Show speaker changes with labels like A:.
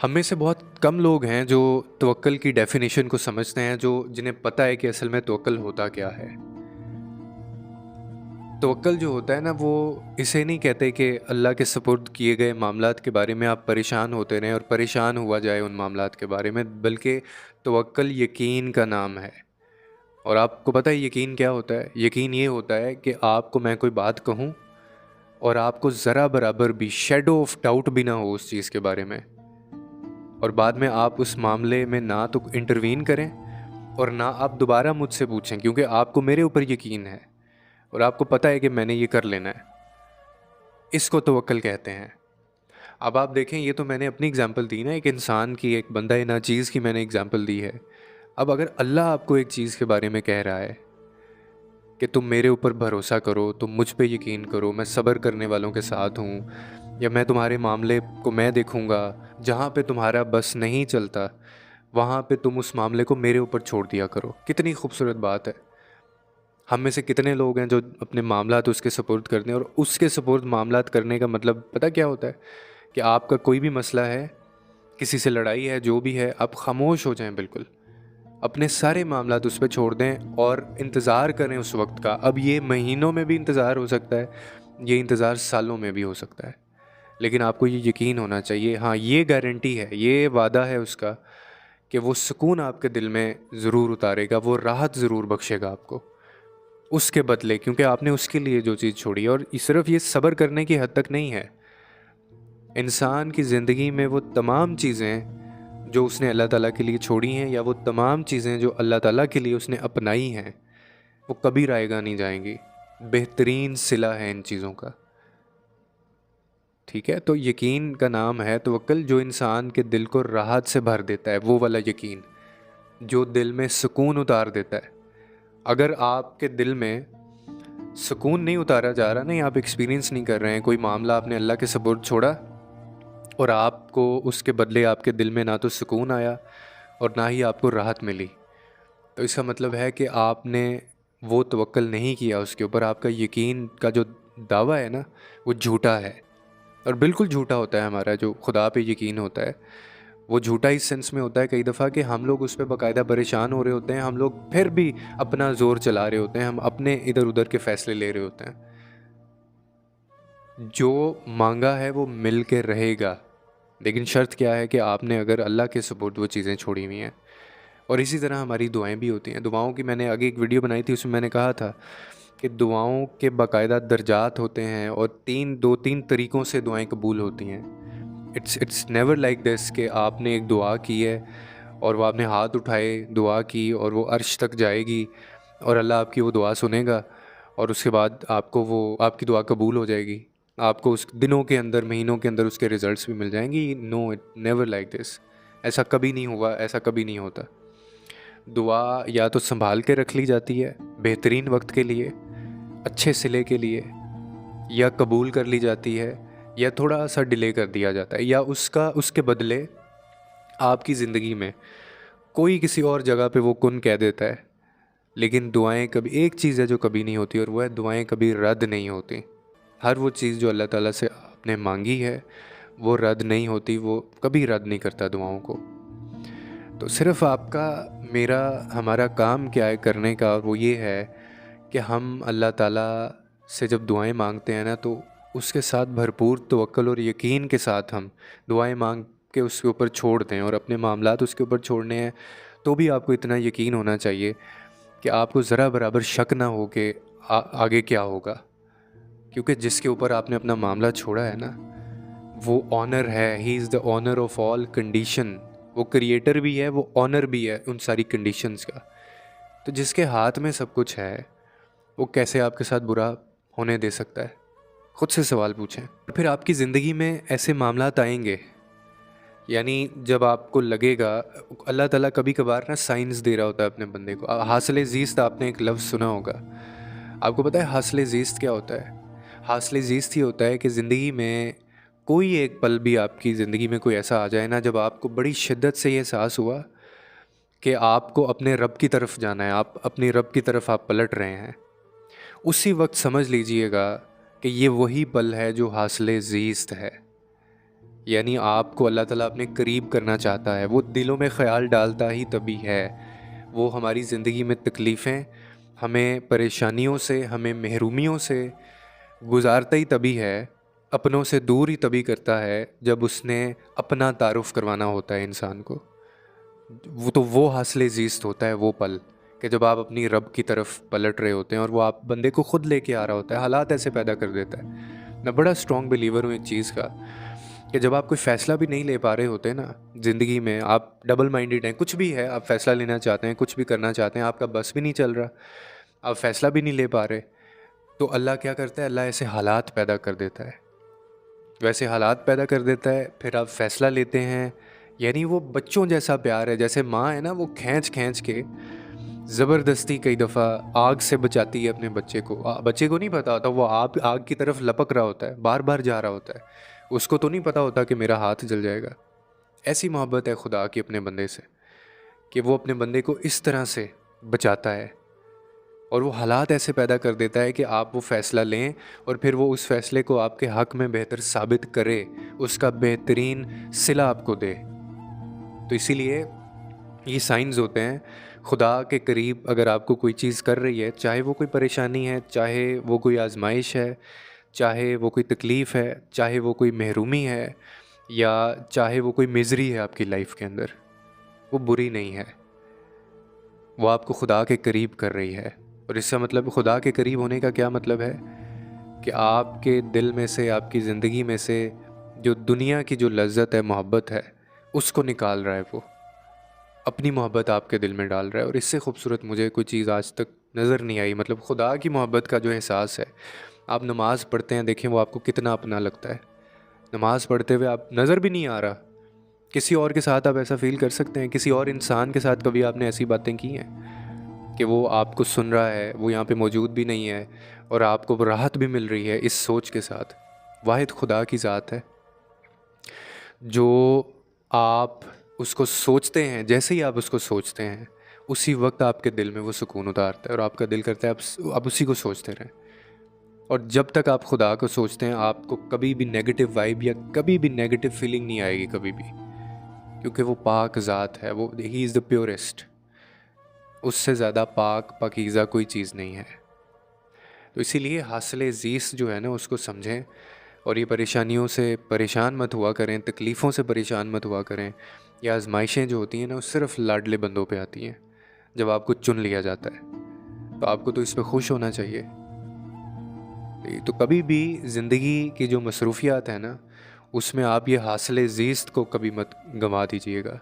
A: हम में से बहुत कम लोग हैं जो तवक्ल की डेफिनेशन को समझते हैं, जो जिन्हें पता है कि असल में तवक्ल होता क्या है। तवक्ल जो होता है ना, वो इसे नहीं कहते कि अल्लाह के सुपुर्द किए गए मामलात के बारे में आप परेशान होते रहें और परेशान हुआ जाए उन मामलात के बारे में, बल्कि तवक्ल यकीन का नाम है। और आपको पता है यकीन क्या होता है? यकीन ये होता है कि आपको मैं कोई बात कहूँ और आपको ज़रा बराबर भी शेडो ऑफ डाउट भी ना हो उस चीज़ के बारे में, और बाद में आप उस मामले में ना तो इंटरवीन करें और ना आप दोबारा मुझसे पूछें, क्योंकि आपको मेरे ऊपर यकीन है और आपको पता है कि मैंने ये कर लेना है। इसको तवक्ल कहते हैं। अब आप देखें, ये तो मैंने अपनी एग्जांपल दी ना, एक इंसान की, एक बंदा ना चीज़ की मैंने एग्जांपल दी है। अब अगर अल्लाह आपको एक चीज़ के बारे में कह रहा है कि तुम मेरे ऊपर भरोसा करो, तुम मुझ पे यकीन करो, मैं सब्र करने वालों के साथ हूँ, या मैं तुम्हारे मामले को मैं देखूँगा, जहाँ पे तुम्हारा बस नहीं चलता वहाँ पे तुम उस मामले को मेरे ऊपर छोड़ दिया करो। कितनी खूबसूरत बात है। हम में से कितने लोग हैं जो अपने मामलात उसके सुपुर्द करते हैं, और उसके सुपुर्द मामलात करने का मतलब पता क्या होता है? कि आपका कोई भी मसला है, किसी से लड़ाई है, जो भी है, आप खामोश हो जाएं बिल्कुल, अपने सारे मामलात उस पे छोड़ दें और इंतज़ार करें उस वक्त का। अब ये महीनों में भी इंतज़ार हो सकता है, ये इंतज़ार सालों में भी हो सकता है, लेकिन आपको ये यकीन होना चाहिए, हाँ ये गारंटी है, ये वादा है उसका, कि वो सुकून आपके दिल में ज़रूर उतारेगा, वो राहत ज़रूर बख्शेगा आपको उसके बदले, क्योंकि आपने उसके लिए जो चीज़ छोड़ी। और सिर्फ ये सब्र करने की हद तक नहीं है, इंसान की ज़िंदगी में वो तमाम चीज़ें जो उसने अल्लाह ताला के लिए छोड़ी हैं, या वो तमाम चीज़ें जो अल्लाह ताला के लिए उसने अपनाई हैं, वो कभी रायगा नहीं जाएंगी। बेहतरीन सिला है इन चीज़ों का। ठीक है, तो यकीन का नाम है तवक्ल, जो इंसान के दिल को राहत से भर देता है, वो वाला यकीन जो दिल में सुकून उतार देता है। अगर आपके दिल में सुकून नहीं उतारा जा रहा, नहीं आप एक्सपीरियंस नहीं कर रहे हैं, कोई मामला आपने अल्लाह के सुपुर्द छोड़ा और आपको उसके बदले आपके दिल में ना तो सुकून आया और ना ही आपको राहत मिली, तो इसका मतलब है कि आपने वो तवक्ल नहीं किया उसके ऊपर। आपका यकीन का जो दावा है ना, वो झूठा है। और बिल्कुल झूठा होता है हमारा जो खुदा पे यकीन होता है, वो झूठा इस सेंस में होता है कई दफ़ा कि हम लोग उस पर बाकायदा परेशान हो रहे होते हैं, हम लोग फिर भी अपना ज़ोर चला रहे होते हैं, हम अपने इधर उधर के फ़ैसले ले रहे होते हैं। जो मांगा है वो मिल के रहेगा, लेकिन शर्त क्या है कि आपने अगर अल्लाह के सुपुर्द वो चीज़ें छोड़ी हुई हैं। और इसी तरह हमारी दुआएं भी होती हैं। दुआओं की मैंने आगे एक वीडियो बनाई थी, उसमें मैंने कहा था कि दुआओं के बाकायदा दर्जात होते हैं और दो तीन तरीक़ों से दुआएं कबूल होती हैं। इट्स नेवर लाइक दिस कि आपने एक दुआ की है और वो आपने हाथ उठाए, दुआ की और वो अर्श तक जाएगी और अल्लाह आपकी वो दुआ सुनेगा और उसके बाद आपको वो आपकी दुआ कबूल हो जाएगी, आपको उस दिनों के अंदर, महीनों के अंदर उसके रिज़ल्ट्स भी मिल जाएंगी। No, it never like this. ऐसा कभी नहीं हुआ, ऐसा कभी नहीं होता। दुआ या तो संभाल के रख ली जाती है बेहतरीन वक्त के लिए, अच्छे सिले के लिए, या कबूल कर ली जाती है, या थोड़ा सा डिले कर दिया जाता है, या उसके बदले आपकी ज़िंदगी में कोई किसी और जगह पे वो कुन कह देता है। लेकिन दुआएं कभी, एक चीज़ है जो कभी नहीं होती, और वो है दुआएं कभी रद्द नहीं होती। हर वो चीज़ जो अल्लाह ताला से आपने मांगी है वो रद्द नहीं होती, वो कभी रद्द नहीं करता दुआओं को। तो सिर्फ आपका, मेरा, हमारा काम क्या है करने का, और वो ये है कि हम अल्लाह ताला से जब दुआएं मांगते हैं ना, तो उसके साथ भरपूर तवक्ल और यकीन के साथ हम दुआएं मांग के उसके ऊपर छोड़ दें, और अपने मामलात उसके ऊपर छोड़ने हैं तो भी आपको इतना यकीन होना चाहिए कि आपको ज़रा बराबर शक ना हो कि आगे क्या होगा। क्योंकि जिसके ऊपर आपने अपना मामला छोड़ा है ना, वो ऑनर है, he is the honour of all condition. वो क्रिएटर भी है, वो ऑनर भी है उन सारी कंडीशंस का। तो जिसके हाथ में सब कुछ है, वो कैसे आपके साथ बुरा होने दे सकता है? खुद से सवाल पूछें। फिर आपकी ज़िंदगी में ऐसे मामलात आएंगे, यानी जब आपको लगेगा, अल्लाह ताला कभी कभार ना साइंस दे रहा होता है अपने बंदे को। हासिल ज़ीस्त, आपने एक लफ्ज़ सुना होगा। आपको पता है हासिल ज़ीस्त क्या होता है? हासिल ज़ीस्त ये होता है कि ज़िंदगी में कोई एक पल भी आपकी ज़िंदगी में कोई ऐसा आ जाए ना, जब आपको बड़ी शिद्दत से ये एहसास हुआ कि आपको अपने रब की तरफ जाना है, आप अपनी रब की तरफ आप पलट रहे हैं। उसी वक्त समझ लीजिएगा कि ये वही पल है जो हासिल ज़ीस्त है। यानी आपको अल्लाह ताला अपने करीब करना चाहता है, वो दिलों में ख़याल डालता ही तभी है। वो हमारी ज़िंदगी में तकलीफ़ें, हमें परेशानियों से, हमें महरूमियों से गुज़ारता ही तभी है, अपनों से दूर ही तभी करता है जब उसने अपना तारुफ़ करवाना होता है इंसान को। वो हासिल ज़ीस्त होता है वो पल, कि जब आप अपनी रब की तरफ पलट रहे होते हैं और वो आप बंदे को खुद लेके आ रहा होता है, हालात ऐसे पैदा कर देता है। मैं बड़ा स्ट्रॉन्ग बिलीवर हूँ एक चीज़ का, कि जब आप कोई फ़ैसला भी नहीं ले पा रहे होते ना ज़िंदगी में, आप डबल माइंडेड हैं, कुछ भी है, आप फ़ैसला लेना चाहते हैं, कुछ भी करना चाहते हैं, आपका बस भी नहीं चल रहा, आप फ़ैसला भी नहीं ले पा रहे, तो अल्लाह क्या करता है? अल्लाह ऐसे हालात पैदा कर देता है। वैसे हालात पैदा कर देता है, फिर आप फ़ैसला लेते हैं। यानी वो बच्चों जैसा प्यार है, जैसे माँ है ना, वो खींच-खींच के ज़बरदस्ती कई दफ़ा आग से बचाती है अपने बच्चे को। बच्चे को नहीं पता होता, वो आप आग की तरफ लपक रहा होता है, बार-बार जा रहा होता है। उसको तो नहीं पता होता कि मेरा हाथ जल जाएगा। ऐसी मोहब्बत है खुदा की अपने बंदे से, कि वो अपने बंदे को इस तरह से बचाता है और वो हालात ऐसे पैदा कर देता है कि आप वो फ़ैसला लें और फिर वो उस फ़ैसले को आपके हक़ में बेहतर साबित करे, उसका बेहतरीन सिला आपको दे। तो इसीलिए ये साइन्स होते हैं, खुदा के करीब अगर आपको कोई चीज़ कर रही है, चाहे वो कोई परेशानी है, चाहे वो कोई आज़माइश है, चाहे वो कोई तकलीफ़ है, चाहे वो कोई महरूमी है, या चाहे वो कोई मिज़री है आपकी लाइफ़ के अंदर, वो बुरी नहीं है। वो आपको खुदा के करीब कर रही है। और इसका मतलब, खुदा के करीब होने का क्या मतलब है? कि आपके दिल में से, आपकी ज़िंदगी में से जो दुनिया की जो लज़्ज़त है, मोहब्बत है, उसको निकाल रहा है वो। अपनी मोहब्बत आपके दिल में डाल रहा है। और इससे खूबसूरत मुझे कोई चीज़ आज तक नज़र नहीं आई। मतलब खुदा की मोहब्बत का जो एहसास है, आप नमाज़ पढ़ते हैं, देखें वो आपको कितना अपना लगता है। नमाज़ पढ़ते हुए आप नज़र भी नहीं आ रहा, किसी और के साथ आप ऐसा फ़ील कर सकते हैं? किसी और इंसान के साथ कभी आपने ऐसी बातें की हैं कि वो आपको सुन रहा है, वो यहाँ पे मौजूद भी नहीं है और आपको वो राहत भी मिल रही है इस सोच के साथ? वाहिद खुदा की ज़ात है, जो आप उसको सोचते हैं, जैसे ही आप उसको सोचते हैं, उसी वक्त आपके दिल में वो सुकून उतारता है और आपका दिल करता है आप उसी को सोचते रहें। और जब तक आप खुदा को सोचते हैं, आपको कभी भी नेगेटिव वाइब या कभी भी नेगेटिव फीलिंग नहीं आएगी, कभी भी। क्योंकि वो पाक ज़ात है, वो ही इज़ द प्योरेस्ट। उससे ज़्यादा पाक पाकीज़ा कोई चीज़ नहीं है। तो इसीलिए हासिल ज़ीस जो है ना, उसको समझें और ये परेशानियों से परेशान मत हुआ करें, तकलीफ़ों से परेशान मत हुआ करें। ये आजमाइशें जो होती हैं ना, वो सिर्फ़ लाडले बंदों पे आती हैं। जब आपको चुन लिया जाता है, तो आपको तो इस पे खुश होना चाहिए। तो कभी भी ज़िंदगी की जो मसरूफ़ियात है ना, उसमें आप ये हासिल ज़ीस्त को कभी मत गंवा दीजिएगा।